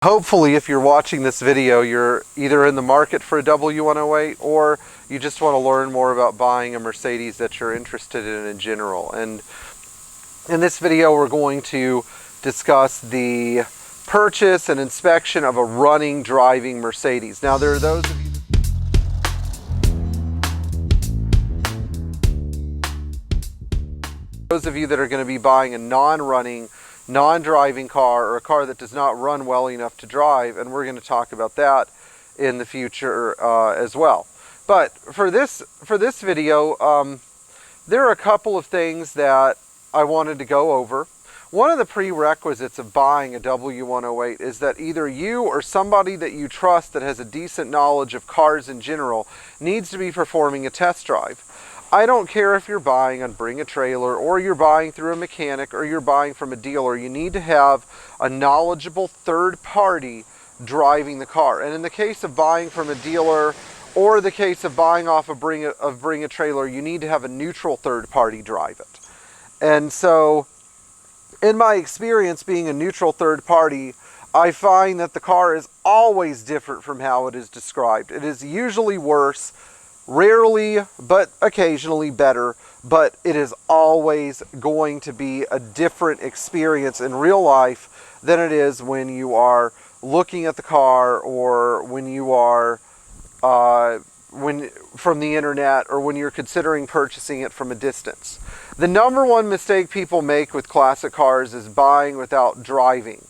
Hopefully, if you're watching this video, you're either in the market for a W108 or you just want to learn more about buying a Mercedes that you're interested in general. And in this video, we're going to discuss the purchase and inspection of a running, driving Mercedes. Now, there are those of you that are going to be buying a non-running, non-driving car, or a car that does not run well enough to drive, and we're going to talk about that in the future as well. But for this video, there are a couple of things that I wanted to go over. One of the prerequisites of buying a W108 is that either you or somebody that you trust that has a decent knowledge of cars in general needs to be performing a test drive. I don't care if you're buying on Bring a Trailer, or you're buying through a mechanic, or you're buying from a dealer. You need to have a knowledgeable third party driving the car. And in the case of buying from a dealer, or the case of buying off of Bring a Trailer, you need to have a neutral third party drive it. And so, in my experience being a neutral third party, I find that the car is always different from how it is described. It is usually worse, rarely, but occasionally better, but it is always going to be a different experience in real life than it is when you are looking at the car, or when you are from the internet, or when you're considering purchasing it from a distance. The number one mistake people make with classic cars is buying without driving.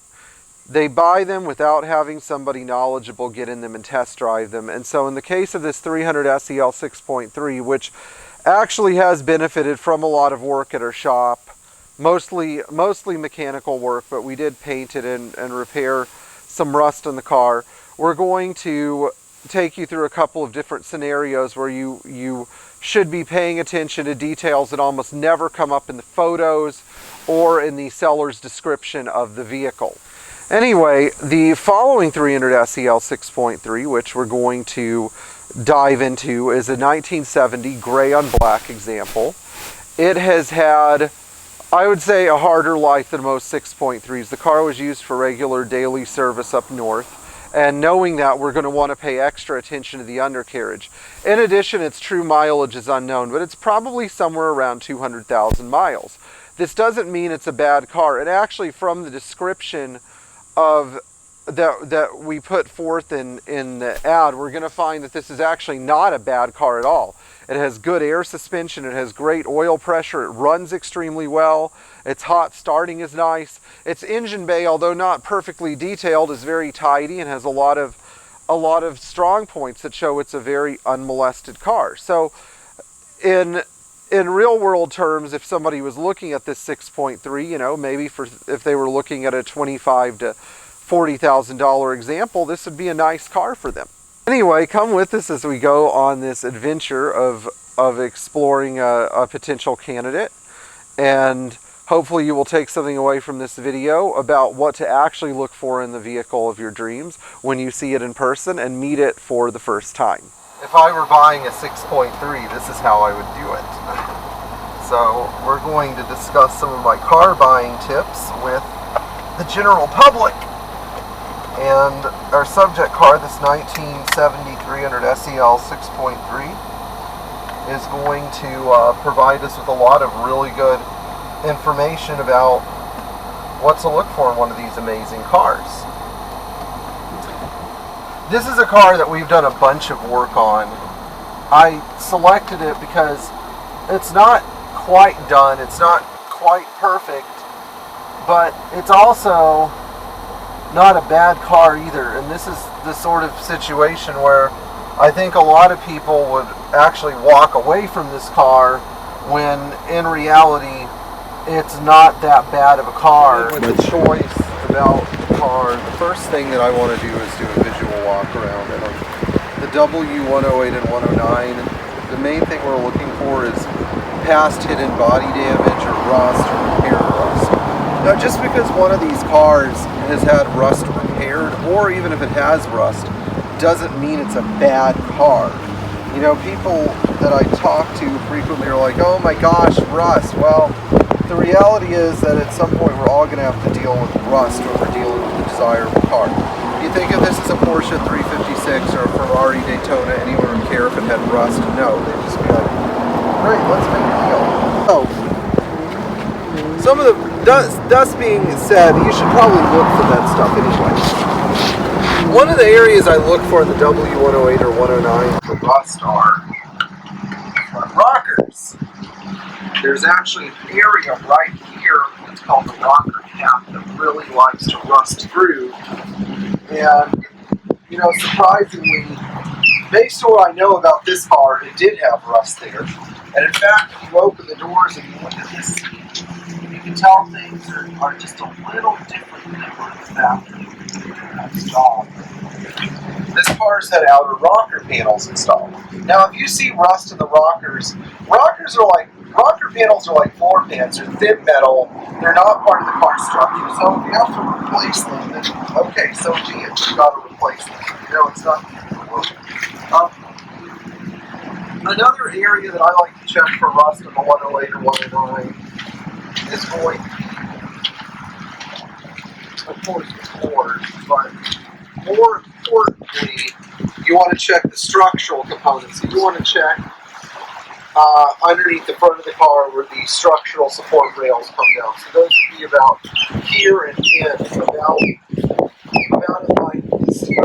They buy them without having somebody knowledgeable get in them and test drive them. And so in the case of this 300 SEL 6.3, which actually has benefited from a lot of work at our shop, mostly mechanical work, but we did paint it and repair some rust in the car, we're going to take you through a couple of different scenarios where you should be paying attention to details that almost never come up in the photos or in the seller's description of the vehicle. Anyway, the following 300 SEL 6.3, which we're going to dive into, is a 1970 gray on black example. It has had, I would say, a harder life than most 6.3s. The car was used for regular daily service up north, and knowing that, we're going to want to pay extra attention to the undercarriage. In addition, its true mileage is unknown, but it's probably somewhere around 200,000 miles. This doesn't mean it's a bad car. And actually, from the description of that we put forth in the ad, we're going to find that this is actually not a bad car at all. It has good air suspension, it has great oil pressure, it runs extremely well, its hot starting is nice, its engine bay, although not perfectly detailed, is very tidy and has a lot of strong points that show it's a very unmolested car. So in real world terms, if somebody was looking at this 6.3, maybe if they were looking at a $25,000 to $40,000 example, this would be a nice car for them. Anyway, come with us as we go on this adventure of exploring a potential candidate, and hopefully you will take something away from this video about what to actually look for in the vehicle of your dreams when you see it in person and meet it for the first time. If I were buying a 6.3, this is how I would do it. So we're going to discuss some of my car buying tips with the general public. And our subject car, this 1970 300 SEL 6.3, is going to provide us with a lot of really good information about what to look for in one of these amazing cars. This is a car that we've done a bunch of work on. I selected it because it's not quite done, it's not quite perfect, but it's also not a bad car either. And this is the sort of situation where I think a lot of people would actually walk away from this car when in reality it's not that bad of a car. With the choice about the car, the first thing that I want to do is do a visual walk around. And on the W108 and 109, the main thing we're looking for is past hidden body damage or rust or repair rust. Now, just because one of these cars has had rust repaired, or even if it has rust, doesn't mean it's a bad car. People that I talk to frequently are like, oh my gosh, rust. Well, the reality is that at some point we're all going to have to deal with rust when we're dealing with the desirable car. had rust. No, they'd just be like, great, let's make a deal. So, some of the dust being said, you should probably look for that stuff anyway. One of the areas I look for in the W108 or 109 for rust are front rockers. There's actually an area right here that's called the rocker cap that really likes to rust through. And, you know, surprisingly, based on what I know about this car, it did have rust there. And in fact, if you open the doors and you look at this seat, you can tell things are just a little different than they were in the factory. This car's had outer rocker panels installed. Now, if you see rust in the rocker panels are like floor pans. They're thin metal. They're not part of the car structure. So if you have to replace them, then okay, so be it. You've got to replace them. You know, it's not. Another area that I like to check for rust in the 108 or 109 is going to be, of course, the floors, but more importantly, you want to check the structural components. You want to check underneath the front of the car where the structural support rails come down. So those would be about here and in, about like this here.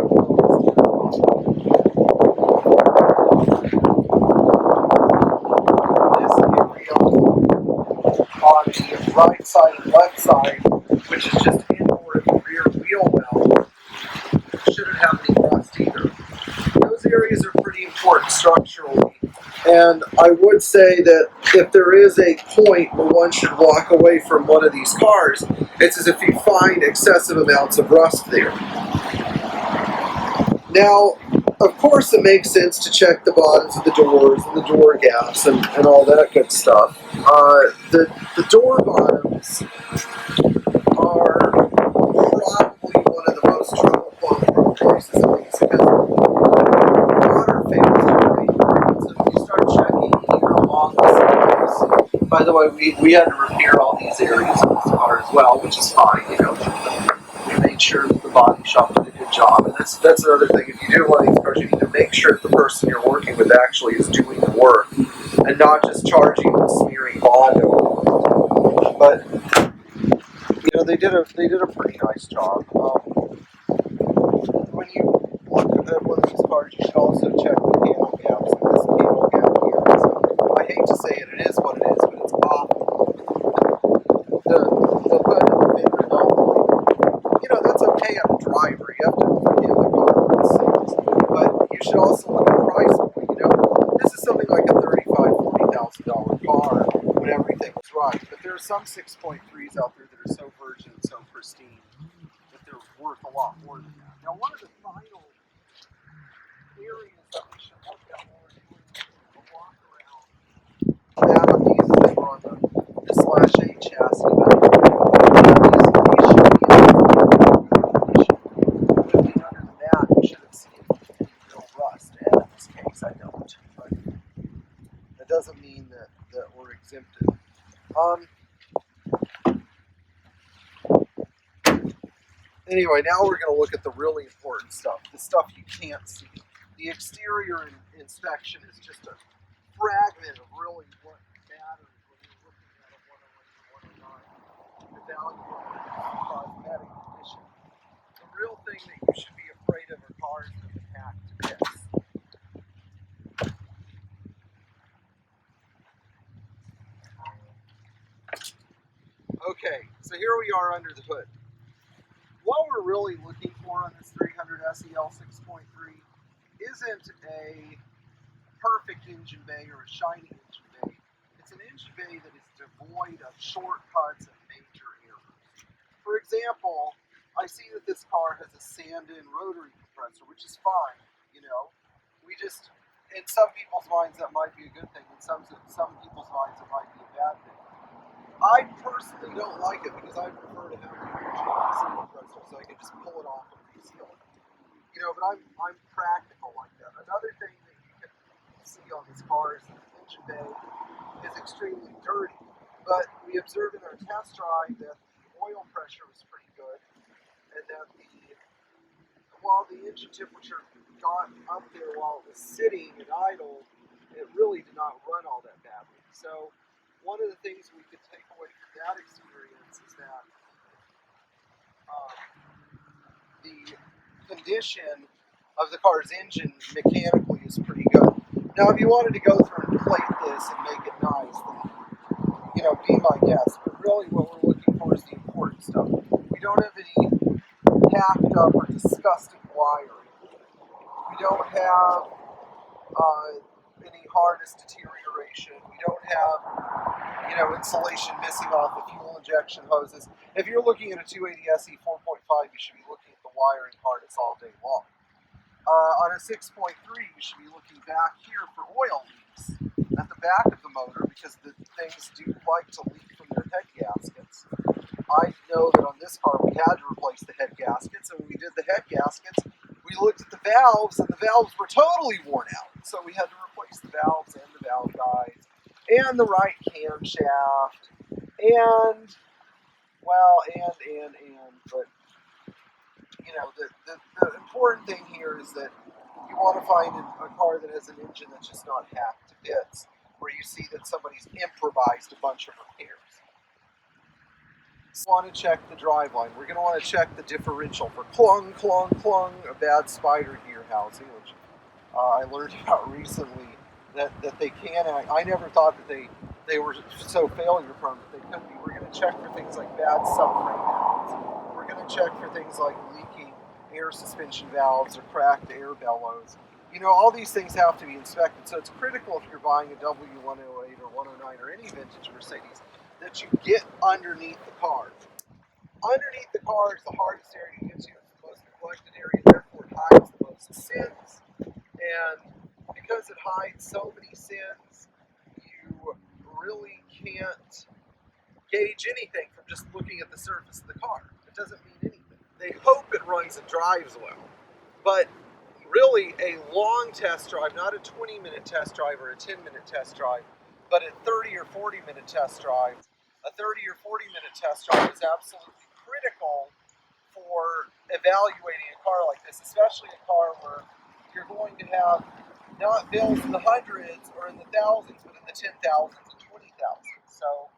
On the right side and left side, which is just inboard of the rear wheel well, shouldn't have any rust either. Those areas are pretty important structurally, and I would say that if there is a point where one should walk away from one of these cars, it's as if you find excessive amounts of rust there. Now, of course, it makes sense to check the bottoms of the doors and the door gaps and all that good stuff. The door bottoms are probably one of the most trouble-prone places in these because water fails to rain. So if you start checking here along the sides, by the way, we had to repair all these areas of this car as well, which is fine, you know. We made sure that the body shop did a good job, and that's another thing. If you do one of these cars, you need to make sure that the person you're working with actually is doing the work and not just charging and smearing bond over it. But you know, they did a pretty nice job. When you look at one of these cars, you should also check the panel gaps. And this panel gap here is, I hate to say it, it is what it is, but it's awful. The hood and the fender don't. You know, that's okay on a driver. You have to forgive the car when it sings. But you should also look at price point. You know, this is something like a $35,000, $40,000 car when everything was right. But there are some 6.3s out there that are so virgin and so pristine that they're worth a lot more than that. Now, one of the final areas that we should look at while we're doing a walk around that on these that were on the slash 8 chassis, but these should be lifting under the mat. You should have seen no rust, and in this case I don't. But that doesn't mean that we're exempted. Anyway, now we're going to look at the really important stuff, the stuff you can't see. The exterior inspection is just a fragment of really what matters when you're looking at a 108 or 109, the value of the cosmetic condition. The real thing that you should be afraid of are cars that have been hacked to bits. Okay, so here we are under the hood. What we're really looking for on this 300 SEL 6.3 isn't a perfect engine bay or a shiny engine bay. It's an engine bay that is devoid of shortcuts and major errors. For example, I see that this car has a sand-in rotary compressor, which is fine, you know. We just, in some people's minds that might be a good thing, in some people's minds it might be a bad thing. I personally don't like it because I prefer to have an engine compressor so I can just pull it off and reseal it. You know, but I'm practical like that. Another thing that you can see on this car is that the engine bay is extremely dirty. But we observed in our test drive that the oil pressure was pretty good, and that while the engine temperature got up there while it was sitting and idle, it really did not run all that badly. So one of the things we could take away from that experience is that the condition of the car's engine mechanically is pretty good. Now, if you wanted to go through and plate this and make it nice, then, be my guest. But really what we're looking for is the important stuff. We don't have any hacked up or disgusting wiring. We don't have any harness deterioration. We don't have, insulation missing off the fuel injection hoses. If you're looking at a 280 SE 4.5, you should be looking at the wiring harness all day long. On a 6.3, you should be looking back here for oil leaks at the back of the motor, because the things do like to leak from their head gaskets. I know that on this car we had to replace the head gaskets, and when we did the head gaskets, we looked at the valves, and the valves were totally worn out. So we had to replace the valves and the valve guides, and the right camshaft, and, but, the important thing here is that you want to find a car that has an engine that's just not hacked to bits, where you see that somebody's improvised a bunch of repairs. So we want to check the driveline. We're going to want to check the differential for clung, clung, clung, a bad spider gear housing, which I learned about recently that they can. I never thought that they were so failure prone that they couldn't be. We're going to check for things like bad subframe mounts. We're going to check for things like leaking air suspension valves or cracked air bellows. All these things have to be inspected. So it's critical, if you're buying a W108 or 109 or any vintage Mercedes, that you get underneath the car. Underneath the car is the hardest area to get to. It's the most neglected area, therefore it hides the most sins. And because it hides so many sins, you really can't gauge anything from just looking at the surface of the car. It doesn't mean anything. They hope it runs and drives well, but really a long test drive, not a 20-minute test drive or a 10-minute test drive, but a 30 or 40-minute test drive. A 30 or 40-minute test drive is absolutely critical for evaluating a car like this, especially a car where you're going to have not bills in the hundreds or in the thousands, but in the 10,000s and 20,000. So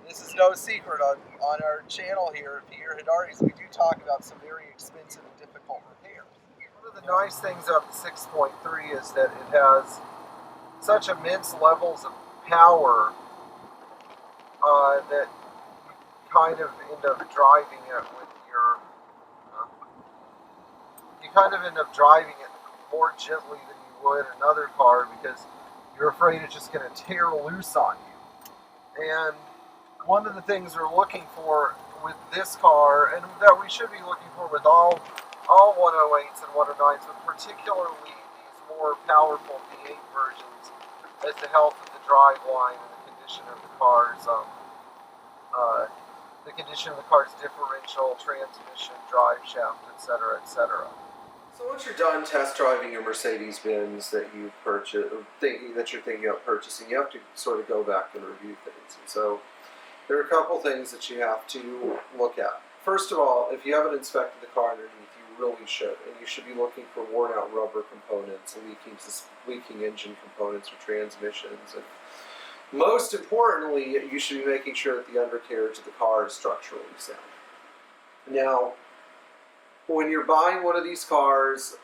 this is no secret on our channel here at Pierre Hedary's. We do talk about some very expensive and difficult repairs. One of the nice things about the 6.3 is that it has such immense levels of power that you kind of end up driving it with your, more gently than you would another car, because you're afraid it's just going to tear loose on you. And one of the things we're looking for with this car, and that we should be looking for with all 108s and 109s, but particularly these more powerful V8 versions, is the health of the driveline and the condition of the car's differential, transmission, drive shaft, etc., etc. So once you're done test driving your Mercedes Benz that you've purchased, that you're thinking of purchasing, you have to sort of go back and review things. And so there are a couple things that you have to look at. First of all, if you haven't inspected the car underneath, you really should. And you should be looking for worn out rubber components, leaking engine components or transmissions. And most importantly, you should be making sure that the undercarriage of the car is structurally sound. Now, when you're buying one of these cars,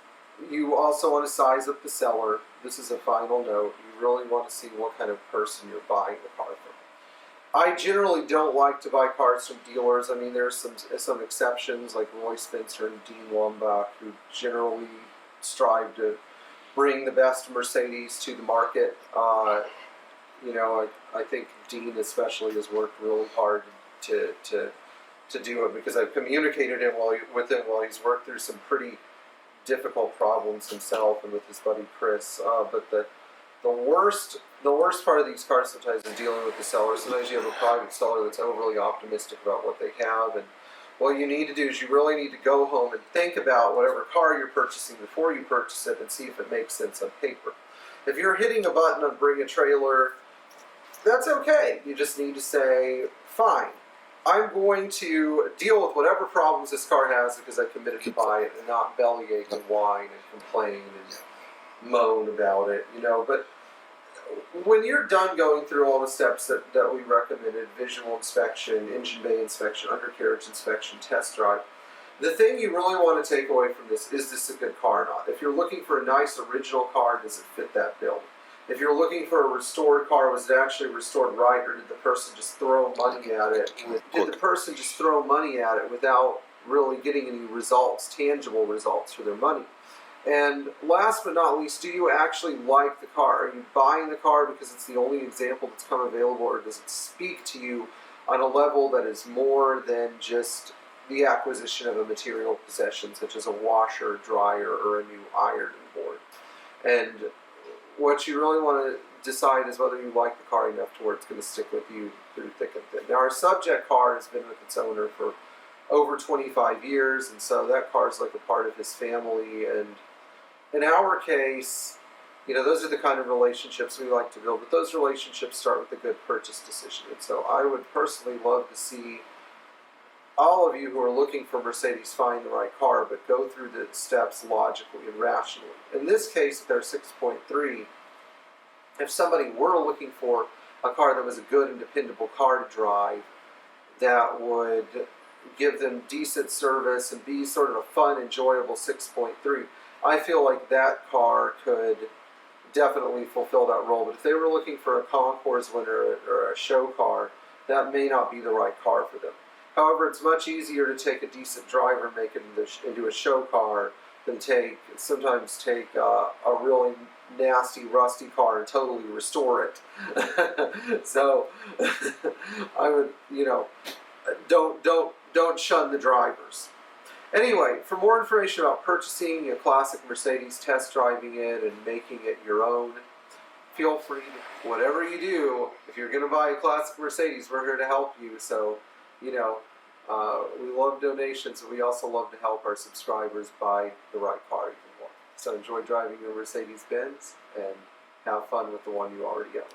you also want to size up the seller. This is a final note. You really want to see what kind of person you're buying the car from. I generally don't like to buy cars from dealers. I mean, there's some exceptions, like Roy Spencer and Dean Wambach, who generally strive to bring the best Mercedes to the market. I think Dean especially has worked really hard to do it, because I've communicated with him while he's worked through some pretty difficult problems himself and with his buddy Chris. But the worst part of these cars sometimes is dealing with the seller. Sometimes you have a private seller that's overly optimistic about what they have, and what you need to do is you really need to go home and think about whatever car you're purchasing before you purchase it and see if it makes sense on paper. If you're hitting a button on bring a trailer, that's okay. You just need to say, fine, I'm going to deal with whatever problems this car has because I committed to buy it, and not bellyache and whine and complain and moan about it, you know. But when you're done going through all the steps that we recommended, visual inspection, engine bay inspection, undercarriage inspection, test drive, the thing you really want to take away from this, is this a good car or not? If you're looking for a nice original car, does it fit that bill? If you're looking for a restored car, was it actually restored right, or did the person just throw money at it? Did the person just throw money at it without really getting any results, tangible results for their money? And last but not least, do you actually like the car? Are you buying the car because it's the only example that's come available, or does it speak to you on a level that is more than just the acquisition of a material possession, such as a washer, dryer, or a new ironing board? And what you really want to decide is whether you like the car enough to where it's going to stick with you through thick and thin. Now, our subject car has been with its owner for over 25 years, and so that car is like a part of his family. And in our case, you know, those are the kind of relationships we like to build, but those relationships start with a good purchase decision. And so I would personally love to see all of you who are looking for Mercedes find the right car, but go through the steps logically and rationally. In this case, with their 6.3, if somebody were looking for a car that was a good and dependable car to drive, that would give them decent service and be sort of a fun, enjoyable 6.3, I feel like that car could definitely fulfill that role. But if they were looking for a concours winner or a show car, that may not be the right car for them. However, it's much easier to take a decent driver and make it into a show car than sometimes take a really nasty, rusty car and totally restore it. So I would, you know, don't shun the drivers. Anyway, for more information about purchasing a classic Mercedes, test driving it, and making it your own, feel free to, whatever you do, if you're going to buy a classic Mercedes, we're here to help you. So, you know, we love donations, and we also love to help our subscribers buy the right car even more. So enjoy driving your Mercedes Benz, and have fun with the one you already own.